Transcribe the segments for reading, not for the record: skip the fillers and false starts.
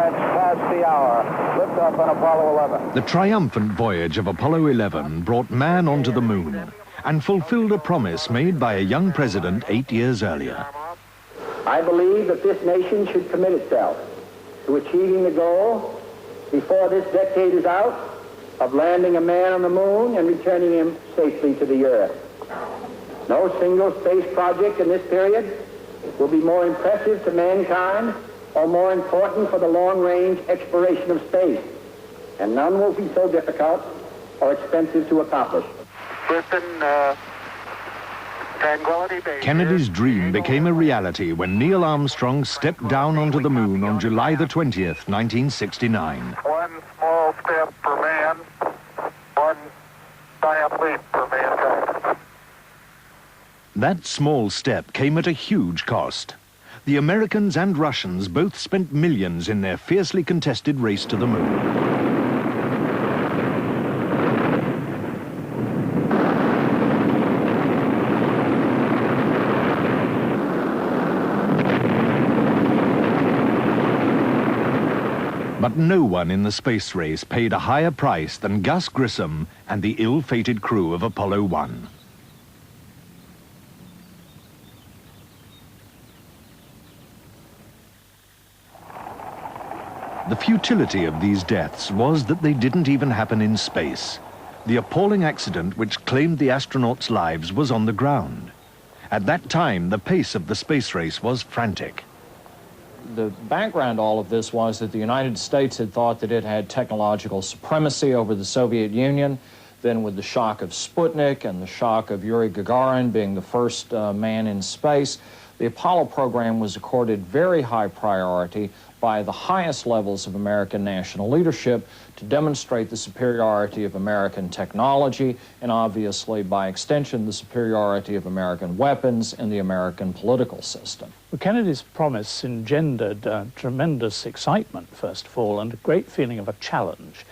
minutes past the hour. Liftoff on Apollo 11. The triumphant voyage of Apollo 11 brought man onto the moon and fulfilled a promise made by a young president 8 years earlier. I believe that this nation should commit itself to achieving the goal before this decade is out of landing a man on the moon and returning him safely to the Earth. No single space project in this period will be more impressive to mankind or more important for the long-range exploration of space, and none will be so difficult or expensive to accomplish. Kennedy's dream became a reality when Neil Armstrong stepped down onto the moon on July the 20th, 1969. One small step for man, one giant leap for mankind. That small step came at a huge cost. The Americans and Russians both spent millions in their fiercely contested race to the moon. But no one in the space race paid a higher price than Gus Grissom and the ill-fated crew of Apollo 1. The futility of these deaths was that they didn't even happen in space. The appalling accident which claimed the astronauts' lives was on the ground. At that time, the pace of the space race was frantic. The background to all of this was that the United States had thought that it had technological supremacy over the Soviet Union. Then with the shock of Sputnik and the shock of Yuri Gagarin being the first man in space, the Apollo program was accorded very high priority by the highest levels of American national leadership to demonstrate the superiority of American technology and obviously, by extension, the superiority of American weapons and the American political system. Well, Kennedy's promise engendered tremendous excitement, first of all, and a great feeling of a challenge.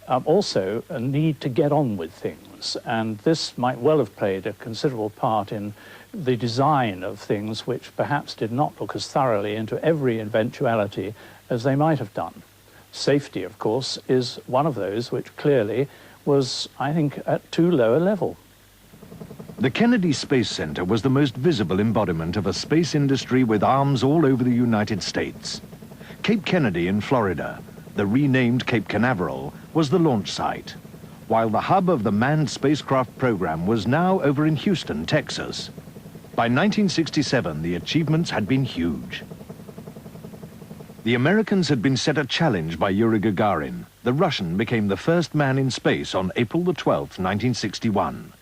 Also, a need to get on with things, and this might well have played a considerable part in the design of things which perhaps did not look as thoroughly into every eventuality as they might have done. Safety, of course, is one of those which clearly was, I think, at too low a level. The Kennedy Space Center was the most visible embodiment of a space industry with arms all over the United States. Cape Kennedy in Florida, the renamed Cape Canaveral, was the launch site, while the hub of the manned spacecraft program was now over in Houston, Texas. By 1967, the achievements had been huge. The Americans had been set a challenge by Yuri Gagarin. The Russian became the first man in space on April the 12th, 1961.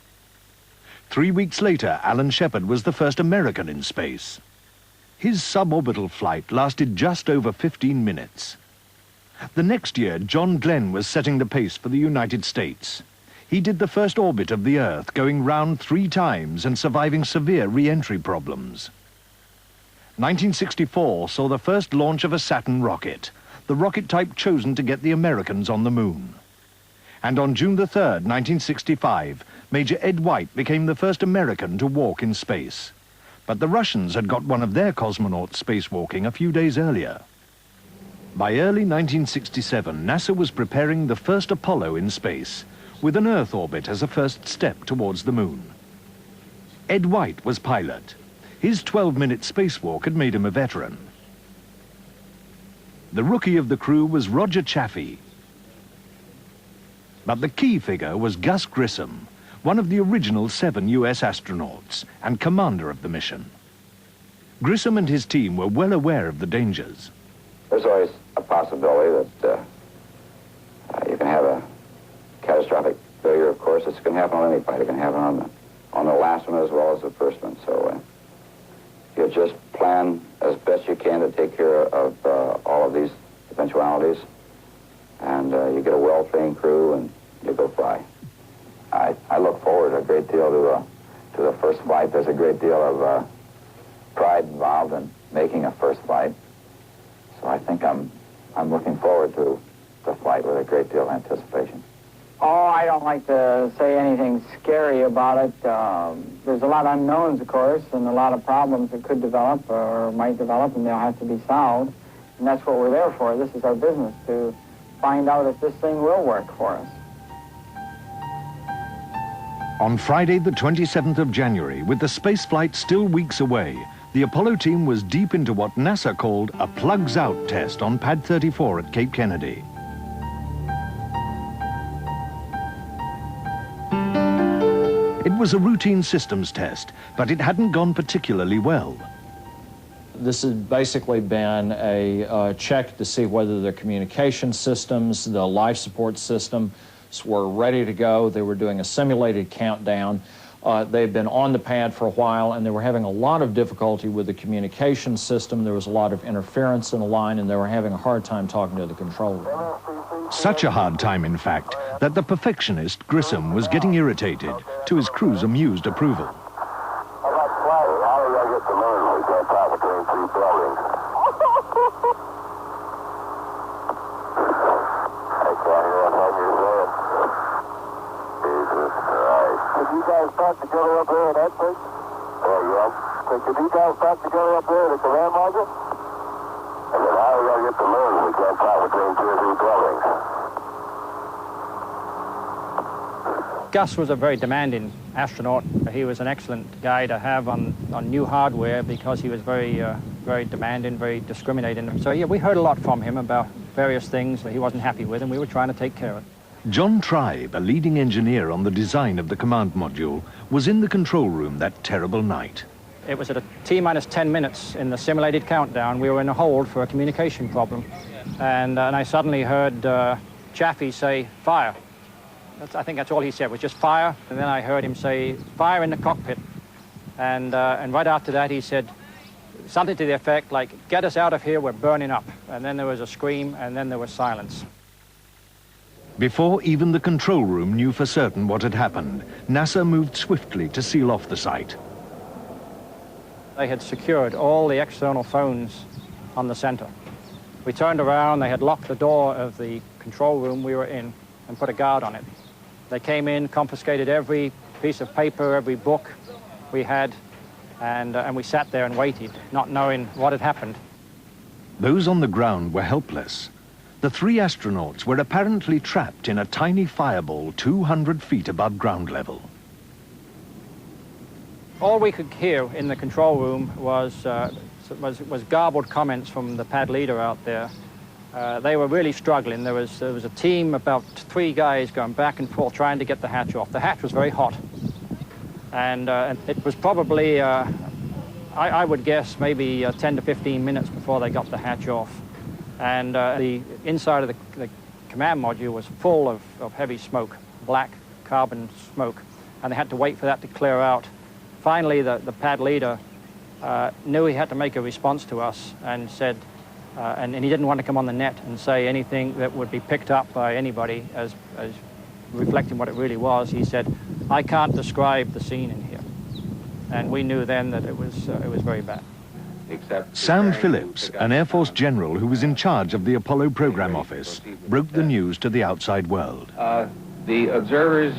3 weeks later, Alan Shepard was the first American in space. His suborbital flight lasted just over 15 minutes. The next year, John Glenn was setting the pace for the United States. He did the first orbit of the Earth, going round 3 times and surviving severe re-entry problems. 1964 saw the first launch of a Saturn rocket, the rocket type chosen to get the Americans on the moon. And on June the 3rd, 1965, Major Ed White became the first American to walk in space. But the Russians had got one of their cosmonauts spacewalking a few days earlier. By early 1967, NASA was preparing the first Apollo in space, with an Earth orbit as a first step towards the moon. Ed White was pilot. His 12-minute spacewalk had made him a veteran. The rookie of the crew was Roger Chaffee. But the key figure was Gus Grissom, one of the original 7 US astronauts and commander of the mission. Grissom and his team were well aware of the dangers. There's always a possibility that you can have a catastrophic failure, of course. It's going to happen on any flight. It can happen on the last one as well as the first one. So you just plan as best you can to take care of all of these eventualities. And you get a well-trained crew and you go fly. I look forward a great deal to the first flight. There's a great deal of pride involved in making a first flight. So I think I'm looking forward to the flight with a great deal of anticipation. Oh, I don't like to say anything scary about it. There's a lot of unknowns, of course, and a lot of problems that could develop or might develop, and they'll have to be solved. And that's what we're there for. This is our business, to find out if this thing will work for us. On Friday, the 27th of January, with the spaceflight still weeks away, the Apollo team was deep into what NASA called a plugs-out test on Pad 34 at Cape Kennedy. It was a routine systems test, but it hadn't gone particularly well. This has basically been a check to see whether the communication systems, the life support systems were ready to go. They were doing a simulated countdown. They've been on the pad for a while, and they were having a lot of difficulty with the communication system. There was a lot of interference in the line, and they were having a hard time talking to the control room. Such a hard time, in fact, that the perfectionist, Grissom, was getting irritated, to his crew's amused approval. Talk together up there in that thing? So could you guys talk together up there in the command module? And then how are we going to get the moon? We can't talk between 2 or 3 buildings. Gus was a very demanding astronaut. He was an excellent guy to have on new hardware because he was very demanding, very discriminating. So yeah, we heard a lot from him about various things that he wasn't happy with, and we were trying to take care of it. John Tribe, a leading engineer on the design of the command module, was in the control room that terrible night. It was at a T-minus 10 minutes in the simulated countdown. We were in a hold for a communication problem. And I suddenly heard Chaffee say, "Fire." I think that's all he said, was just fire. And then I heard him say, "Fire in the cockpit." And right after that, he said something to the effect like, "Get us out of here, we're burning up." And then there was a scream, and then there was silence. Before even the control room knew for certain what had happened, NASA moved swiftly to seal off the site. They had secured all the external phones on the center. We turned around, they had locked the door of the control room we were in and put a guard on it. They came in, confiscated every piece of paper, every book we had, and we sat there and waited, not knowing what had happened. Those on the ground were helpless. The 3 astronauts were apparently trapped in a tiny fireball 200 feet above ground level. All we could hear in the control room was garbled comments from the pad leader out there. They were really struggling. There was a team, about 3 guys going back and forth trying to get the hatch off. The hatch was very hot. And it was probably, I would guess, maybe 10 to 15 minutes before they got the hatch off. And the inside of the command module was full of heavy smoke, black carbon smoke, and they had to wait for that to clear out. Finally, the pad leader knew he had to make a response to us and said, and he didn't want to come on the net and say anything that would be picked up by anybody as reflecting what it really was. He said, "I can't describe the scene in here." And we knew then that it was very bad. Sam Phillips, an Air Force general who was in charge of the Apollo program office, broke the news to the outside world. The observers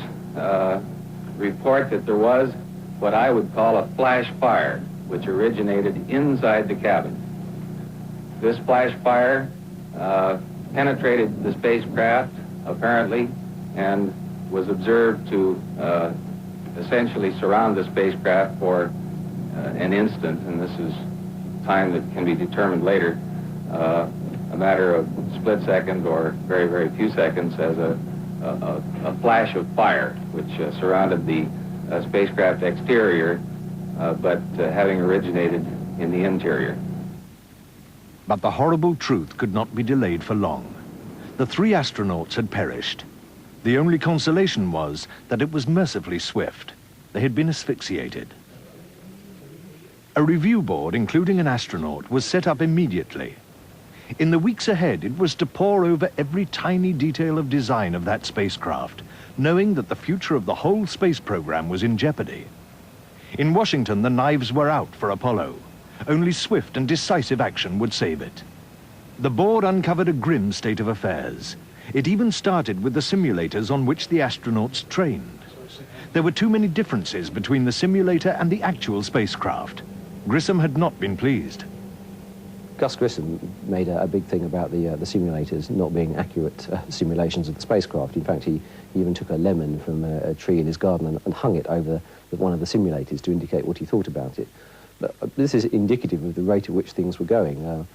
report that there was what I would call a flash fire, which originated inside the cabin. This flash fire penetrated the spacecraft, apparently, and was observed to essentially surround the spacecraft for an instant, and this is time that can be determined later, a matter of split second or very, very few seconds, as a flash of fire which surrounded the spacecraft exterior, but having originated in the interior. But the horrible truth could not be delayed for long. The 3 astronauts had perished. The only consolation was that it was mercifully swift. They had been asphyxiated. A review board, including an astronaut, was set up immediately. In the weeks ahead, it was to pore over every tiny detail of design of that spacecraft, knowing that the future of the whole space program was in jeopardy. In Washington, the knives were out for Apollo. Only swift and decisive action would save it. The board uncovered a grim state of affairs. It even started with the simulators on which the astronauts trained. There were too many differences between the simulator and the actual spacecraft. Grissom had not been pleased. Gus Grissom made a big thing about the simulators not being accurate simulations of the spacecraft. In fact, he even took a lemon from a tree in his garden and hung it over one of the simulators to indicate what he thought about it. But this is indicative of the rate at which things were going.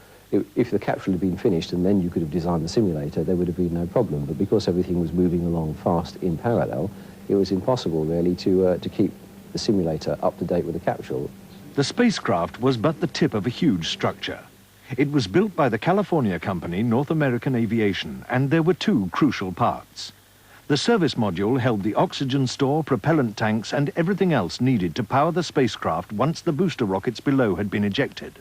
If the capsule had been finished and then you could have designed the simulator, there would have been no problem. But because everything was moving along fast in parallel, it was impossible really to keep the simulator up to date with the capsule. The spacecraft was but the tip of a huge structure. It was built by the California company North American Aviation, and there were two crucial parts. The service module held the oxygen store, propellant tanks, and everything else needed to power the spacecraft once the booster rockets below had been ejected.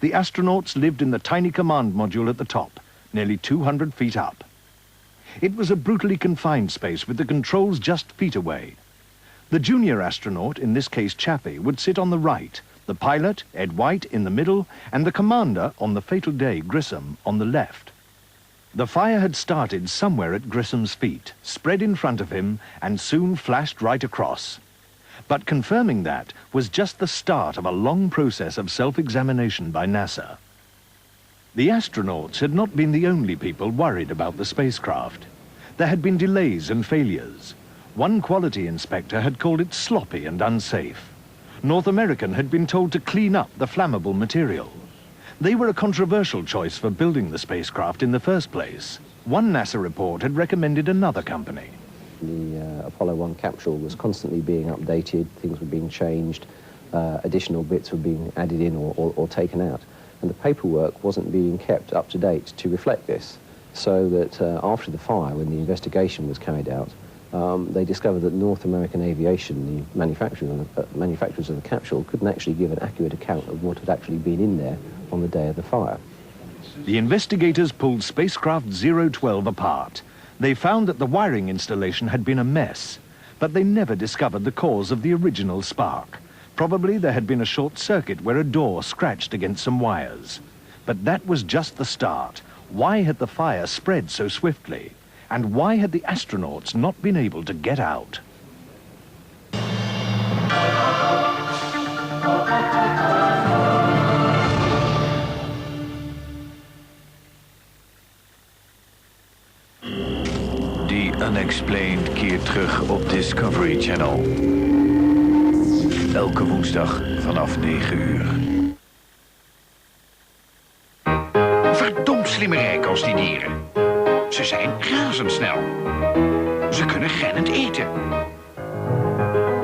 The astronauts lived in the tiny command module at the top, nearly 200 feet up. It was a brutally confined space with the controls just feet away. The junior astronaut, in this case Chaffee, would sit on the right, the pilot, Ed White, in the middle, and the commander, on the fatal day, Grissom, on the left. The fire had started somewhere at Grissom's feet, spread in front of him, and soon flashed right across. But confirming that was just the start of a long process of self-examination by NASA. The astronauts had not been the only people worried about the spacecraft. There had been delays and failures. One quality inspector had called it sloppy and unsafe. North American had been told to clean up the flammable material. They were a controversial choice for building the spacecraft in the first place. One NASA report had recommended another company. The Apollo 1 capsule was constantly being updated, things were being changed, additional bits were being added in or taken out. And the paperwork wasn't being kept up to date to reflect this. So that after the fire, when the investigation was carried out, they discovered that North American Aviation, the manufacturers of the capsule, couldn't actually give an accurate account of what had actually been in there on the day of the fire. The investigators pulled spacecraft 012 apart. They found that the wiring installation had been a mess, but they never discovered the cause of the original spark. Probably there had been a short circuit where a door scratched against some wires. But that was just the start. Why had the fire spread so swiftly? And why had the astronauts not been able to get out? The Unexplained keert terug op Discovery Channel. Elke woensdag vanaf 9 uur. Verdomd slimmerik als die dieren. Ze zijn razendsnel. Ze kunnen rennend eten.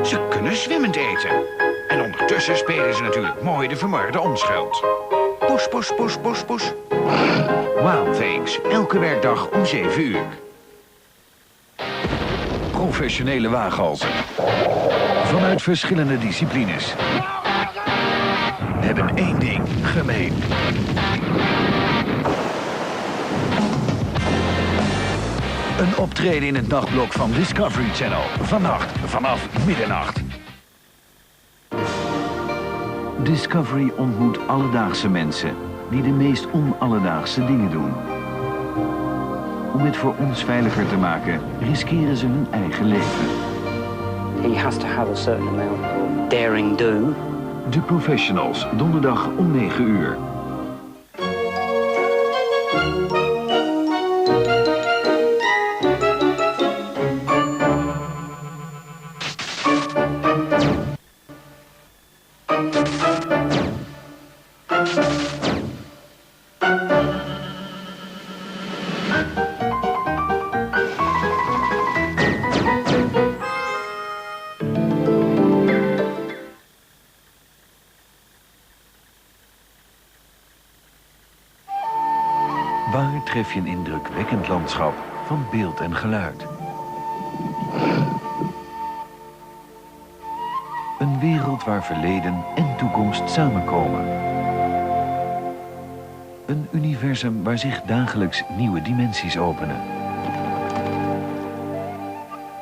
Ze kunnen zwemmend eten. En ondertussen spelen ze natuurlijk mooi de vermaarde onschuld. Poes, poes, poes, poes, poes. Wild Things, elke werkdag om 7 uur. Professionele waaghalzen. Vanuit verschillende disciplines. Hebben één ding gemeen. Een optreden in het nachtblok van Discovery Channel. Vannacht vanaf middernacht. Discovery ontmoet alledaagse mensen die de meest onalledaagse dingen doen. Om het voor ons veiliger te maken, riskeren ze hun eigen leven. He has to have a certain amount of daring do. De Professionals, donderdag om 9 uur. Waar tref je een indrukwekkend landschap van beeld en geluid? Een wereld waar verleden en toekomst samenkomen. Een universum waar zich dagelijks nieuwe dimensies openen.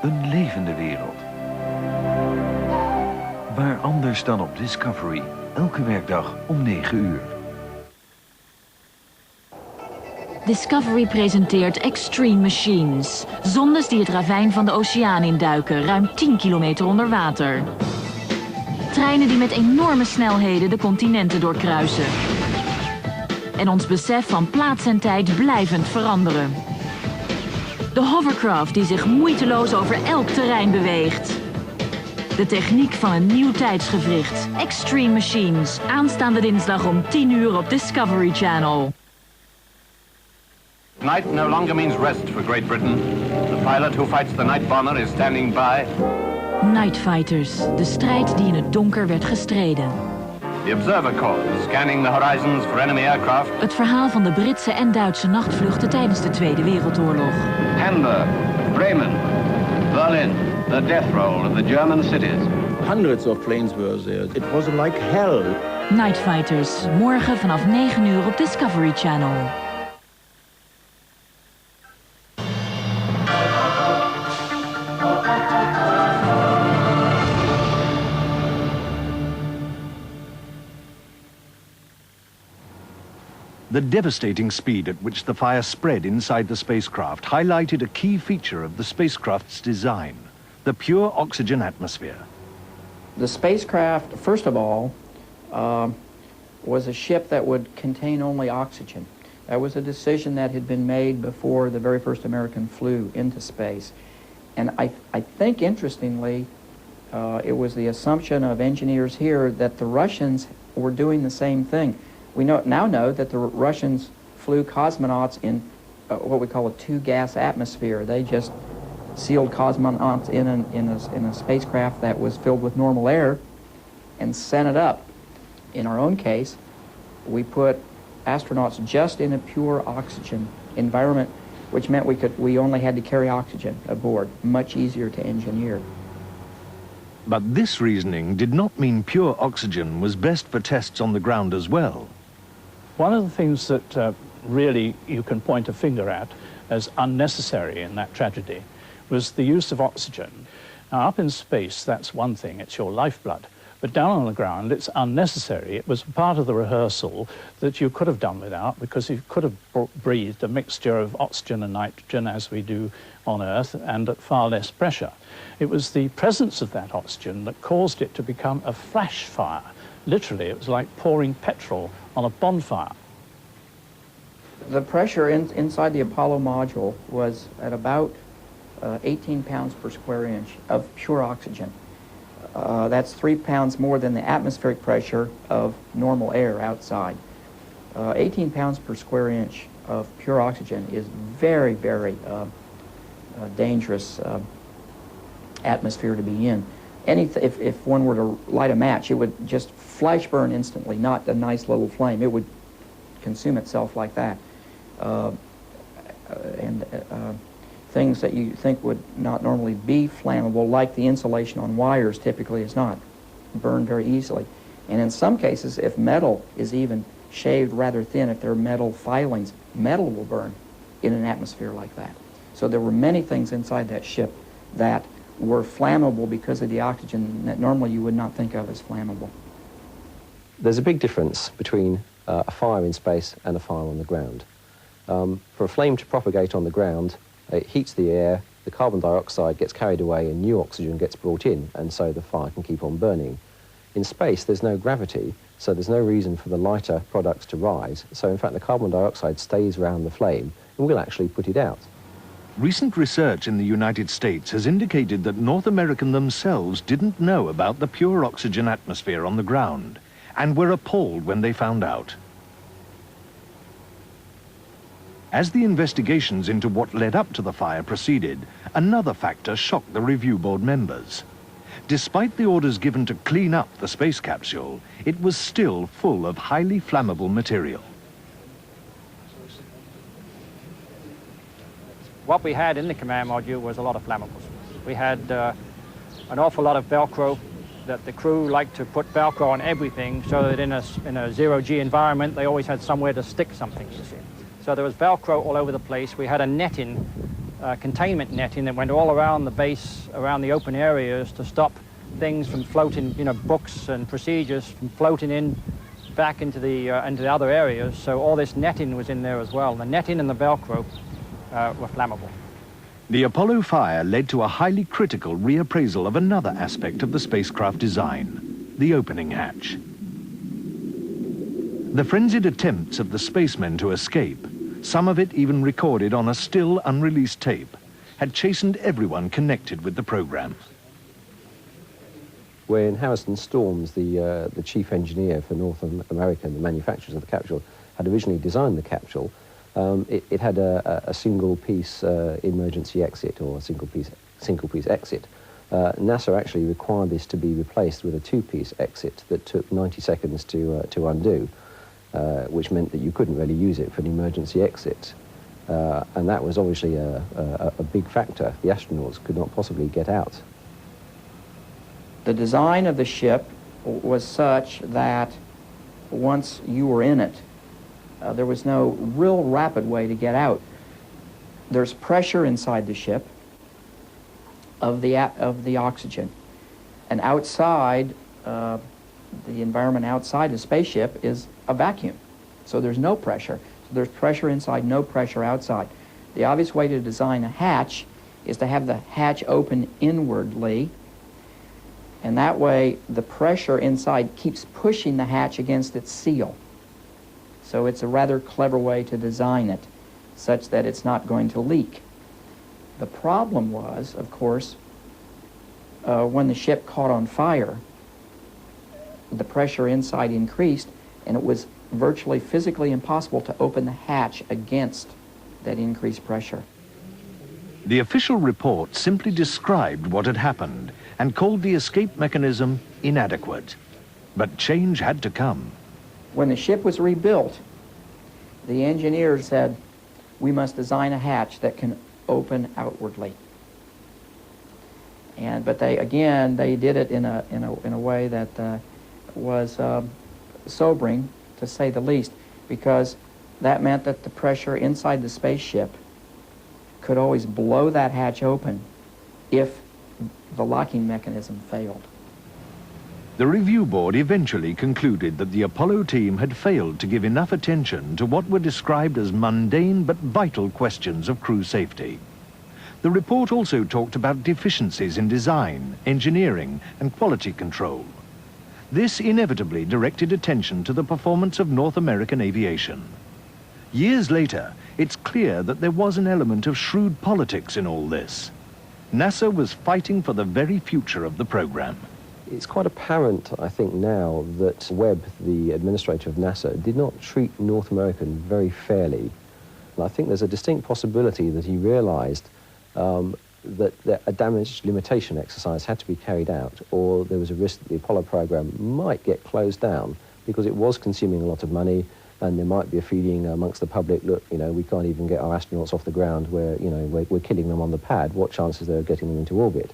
Een levende wereld. Waar anders dan op Discovery, elke werkdag om 9 uur. Discovery presenteert Extreme Machines. Zondes die het ravijn van de oceaan induiken, ruim 10 kilometer onder water. Treinen die met enorme snelheden de continenten doorkruisen. en ons besef van plaats en tijd blijvend veranderen. De hovercraft die zich moeiteloos over elk terrein beweegt. De techniek van een nieuw tijdsgewricht, Extreme Machines, aanstaande dinsdag om 10 uur op Discovery Channel. Night no longer means rest for Great Britain. The pilot who fights the night bomber is standing by. Night Fighters, de strijd die in het donker werd gestreden. The Observer Corps scanning the horizons for enemy aircraft. Het verhaal van de Britse en Duitse nachtvluchten tijdens de Tweede Wereldoorlog. Hamburg, Bremen, Berlin, the death roll of the German cities. Hundreds of planes were there. It was like hell. Night Fighters, morgen vanaf 9 uur op Discovery Channel. The devastating speed at which the fire spread inside the spacecraft highlighted a key feature of the spacecraft's design, the pure oxygen atmosphere. The spacecraft, first of all, was a ship that would contain only oxygen. That was a decision that had been made before the very first American flew into space. And I think, interestingly, it was the assumption of engineers here that the Russians were doing the same thing. We now know that the Russians flew cosmonauts in what we call a two-gas atmosphere. They just sealed cosmonauts in a spacecraft that was filled with normal air and sent it up. In our own case, we put astronauts just in a pure oxygen environment, which meant we only had to carry oxygen aboard, much easier to engineer. But this reasoning did not mean pure oxygen was best for tests on the ground as well. One of the things that really you can point a finger at as unnecessary in that tragedy was the use of oxygen. Now, up in space, that's one thing, it's your lifeblood. But down on the ground, it's unnecessary. It was part of the rehearsal that you could have done without, because you could have breathed a mixture of oxygen and nitrogen as we do on Earth, and at far less pressure. It was the presence of that oxygen that caused it to become a flash fire. Literally, it was like pouring petrol on a bonfire. The pressure inside the Apollo module was at about 18 pounds per square inch of pure oxygen. That's 3 pounds more than the atmospheric pressure of normal air outside. 18 pounds per square inch of pure oxygen is very, very dangerous atmosphere to be in. If one were to light a match, it would just flash burn instantly, not a nice little flame. It would consume itself like that. Things that you think would not normally be flammable, like the insulation on wires, typically is not. Burn very easily. And in some cases, if metal is even shaved rather thin, if there are metal filings, metal will burn in an atmosphere like that. So there were many things inside that ship that were flammable because of the oxygen that normally you would not think of as flammable. There's a big difference between a fire in space and a fire on the ground. For a flame to propagate on the ground, it heats the air, the carbon dioxide gets carried away and new oxygen gets brought in, and so the fire can keep on burning. In space, there's no gravity, so there's no reason for the lighter products to rise. So in fact, the carbon dioxide stays around the flame and will actually put it out. Recent research in the United States has indicated that North Americans themselves didn't know about the pure oxygen atmosphere on the ground, and were appalled when they found out. As the investigations into what led up to the fire proceeded, another factor shocked the review board members. Despite the orders given to clean up the space capsule, it was still full of highly flammable material. What we had in the command module was a lot of flammables. We had an awful lot of Velcro, that the crew liked to put Velcro on everything so that in a zero-G environment, they always had somewhere to stick something, you see. So there was Velcro all over the place. We had a netting, containment netting that went all around the base, around the open areas to stop things from floating, books and procedures from floating in back into the other areas. So all this netting was in there as well. The netting and the Velcro were flammable. The Apollo fire led to a highly critical reappraisal of another aspect of the spacecraft design, the opening hatch. The frenzied attempts of the spacemen to escape, some of it even recorded on a still unreleased tape, had chastened everyone connected with the program. When Harrison Storms, the chief engineer for North America, the manufacturers of the capsule, had originally designed the capsule, it had a single-piece emergency exit, or a single-piece exit. NASA actually required this to be replaced with a two-piece exit that took 90 seconds to undo, which meant that you couldn't really use it for an emergency exit. And that was obviously a big factor. The astronauts could not possibly get out. The design of the ship was such that once you were in it, there was no real rapid way to get out. There's pressure inside the ship of the oxygen, and outside, the environment outside the spaceship is a vacuum. So there's no pressure. So there's pressure inside, no pressure outside. The obvious way to design a hatch is to have the hatch open inwardly, and that way the pressure inside keeps pushing the hatch against its seal. So it's a rather clever way to design it, such that it's not going to leak. The problem was, of course, when the ship caught on fire, the pressure inside increased, and it was virtually physically impossible to open the hatch against that increased pressure. The official report simply described what had happened and called the escape mechanism inadequate. But change had to come. When the ship was rebuilt, the engineers said, we must design a hatch that can open outwardly. But they did it in a way that was sobering, to say the least, because that meant that the pressure inside the spaceship could always blow that hatch open if the locking mechanism failed. The review board eventually concluded that the Apollo team had failed to give enough attention to what were described as mundane but vital questions of crew safety. The report also talked about deficiencies in design, engineering, and quality control. This inevitably directed attention to the performance of North American aviation. Years later, it's clear that there was an element of shrewd politics in all this. NASA was fighting for the very future of the program. It's quite apparent, I think, now that Webb, the administrator of NASA, did not treat North American very fairly. And I think there's a distinct possibility that he realized that a damage limitation exercise had to be carried out, or there was a risk that the Apollo program might get closed down because it was consuming a lot of money, and there might be a feeling amongst the public, look, you know, we can't even get our astronauts off the ground, we're killing them on the pad, what chances there of getting them into orbit?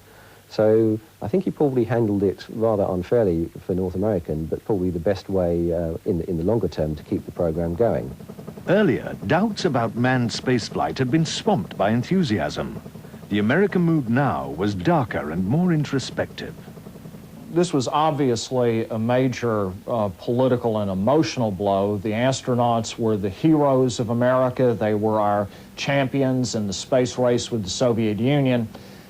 So I think he probably handled it rather unfairly for North American, but probably the best way in the longer term to keep the program going. Earlier, doubts about manned spaceflight had been swamped by enthusiasm. The American mood now was darker and more introspective. This was obviously a major political and emotional blow. The astronauts were the heroes of America. They were our champions in the space race with the Soviet Union.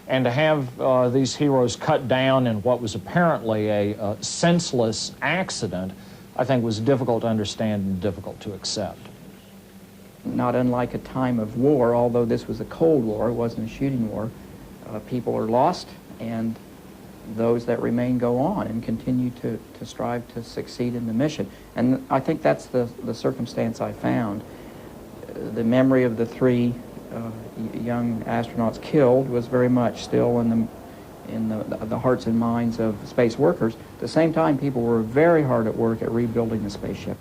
And to have these heroes cut down in what was apparently a senseless accident, I think was difficult to understand and difficult to accept. Not unlike a time of war, although this was a Cold War, it wasn't a shooting war, people are lost, and those that remain go on and continue to strive to succeed in the mission. And I think that's the circumstance I found. The memory of the three young astronauts killed was very much still in the hearts and minds of space workers. At the same time, people were very hard at work at rebuilding the spaceship.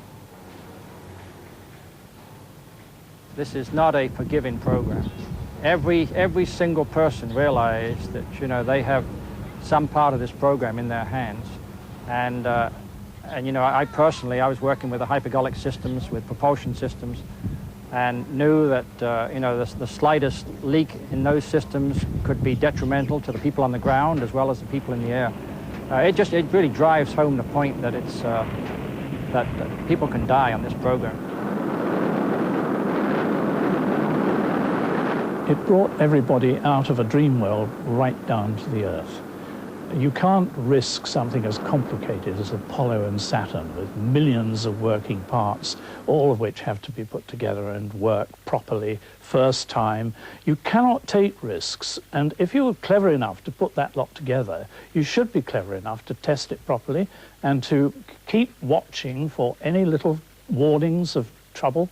This is not a forgiving program. Every single person realized that, you know, they have some part of this program in their hands. And you know, I was working with the hypergolic systems, with propulsion systems, and knew that, you know, the slightest leak in those systems could be detrimental to the people on the ground as well as the people in the air. It really drives home the point that it's, that people can die on this program. It brought everybody out of a dream world right down to the earth. You can't risk something as complicated as Apollo and Saturn with millions of working parts, all of which have to be put together and work properly first time. You cannot take risks, and if you're clever enough to put that lot together, you should be clever enough to test it properly and to keep watching for any little warnings of trouble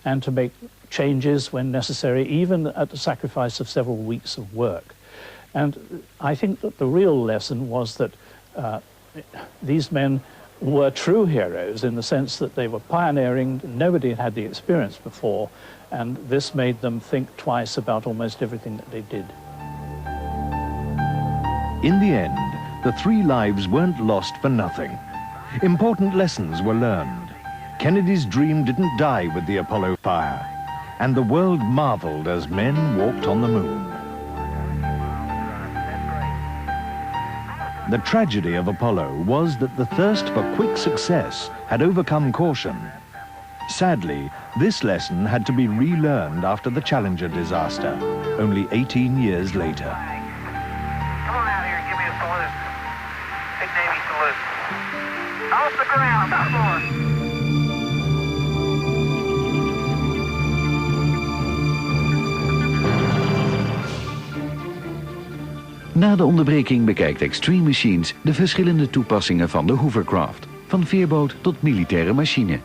and to make changes when necessary, even at the sacrifice of several weeks of work. And I think that the real lesson was that these men were true heroes in the sense that they were pioneering. Nobody had had the experience before, and this made them think twice about almost everything that they did. In the end, the 3 lives weren't lost for nothing. Important lessons were learned. Kennedy's dream didn't die with the Apollo fire, and the world marveled as men walked on the moon. The tragedy of Apollo was that the thirst for quick success had overcome caution. Sadly, this lesson had to be relearned after the Challenger disaster, only 18 years later. Come on out here and give me a salute. Big Navy salute. Off the ground, up more. Na de onderbreking bekijkt Extreme Machines de verschillende toepassingen van de hovercraft. Van veerboot tot militaire machine.